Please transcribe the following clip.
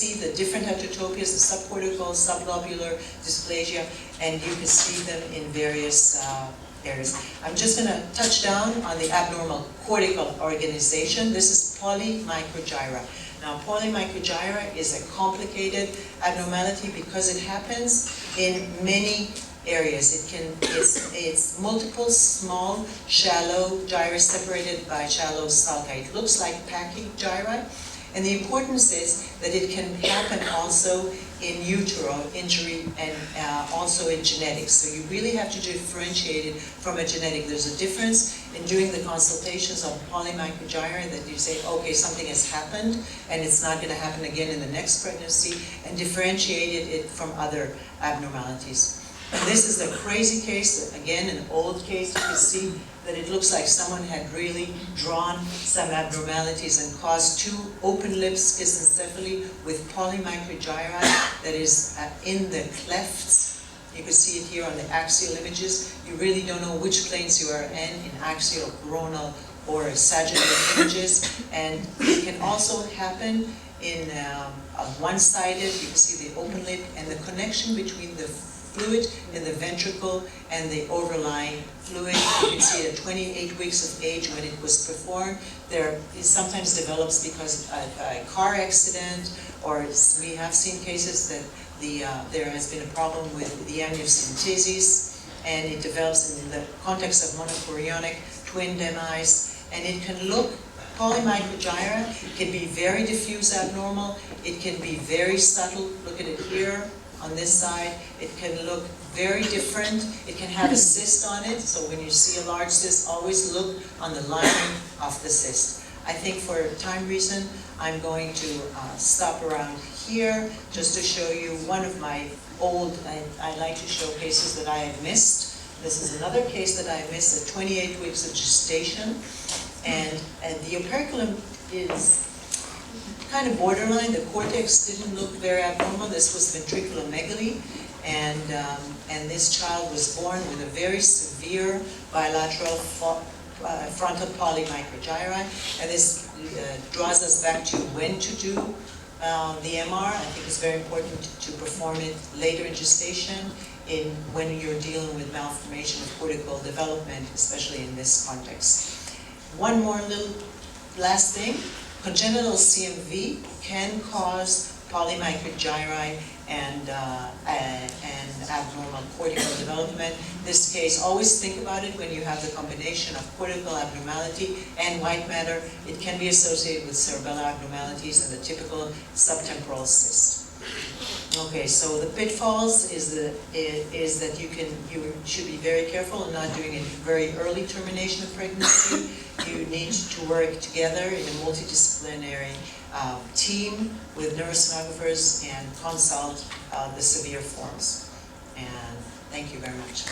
see the different heterotopias, the subcortical, sublobular dysplasia, and you can see them in various areas. I'm just going to touch down on the abnormal cortical organization. This is polymicrogyra. Now, polymicrogyra is a complicated abnormality because it happens in many areas. It's multiple small, shallow gyri separated by shallow sulci. It looks like pachygyri, and the importance is that it can happen also in utero injury and also in genetics. So you really have to differentiate it from a genetic. There's a difference in doing the consultations on polymicrogyra that you say, okay, something has happened and it's not going to happen again in the next pregnancy, and differentiate it from other abnormalities. And this is a crazy case, again, an old case. You can see that it looks like someone had really drawn some abnormalities and caused two open lip schizencephaly with polymicrogyri that is in the clefts. You can see it here on the axial images. You really don't know which planes you are in axial, coronal, or sagittal images. And it can also happen in one-sided. You can see the open lip and the connection between the fluid in the ventricle and the overlying fluid. You can see it at 28 weeks of age when it was performed. It sometimes develops because of a car accident, or we have seen cases that there has been a problem with the amniocentesis, and it develops in the context of monochorionic twin demise, and it can look, polymicrogyra can be very diffuse abnormal, it can be very subtle. Look at it here. On this side, it can look very different. It can have a cyst on it, so when you see a large cyst, always look on the lining of the cyst. I think for time reason, I'm going to stop around here just to show you one of my old, I like to show cases that I have missed. This is another case that I missed at 28 weeks of gestation, and the operculum is kind of borderline. The cortex didn't look very abnormal. This was ventriculomegaly, and this child was born with a very severe bilateral frontal polymicrogyri, and this draws us back to when to do the MR. I think it's very important to perform it later in gestation, when you're dealing with malformation of cortical development, especially in this context. One more little last thing. Congenital CMV can cause polymicrogyri and abnormal cortical development. In this case, always think about it when you have the combination of cortical abnormality and white matter. It can be associated with cerebellar abnormalities and the typical subtemporal cyst. Okay, so the pitfalls is that you should be very careful in not doing a very early termination of pregnancy. You need to work together in a multidisciplinary team with neurosonographers and consult the severe forms. And thank you very much.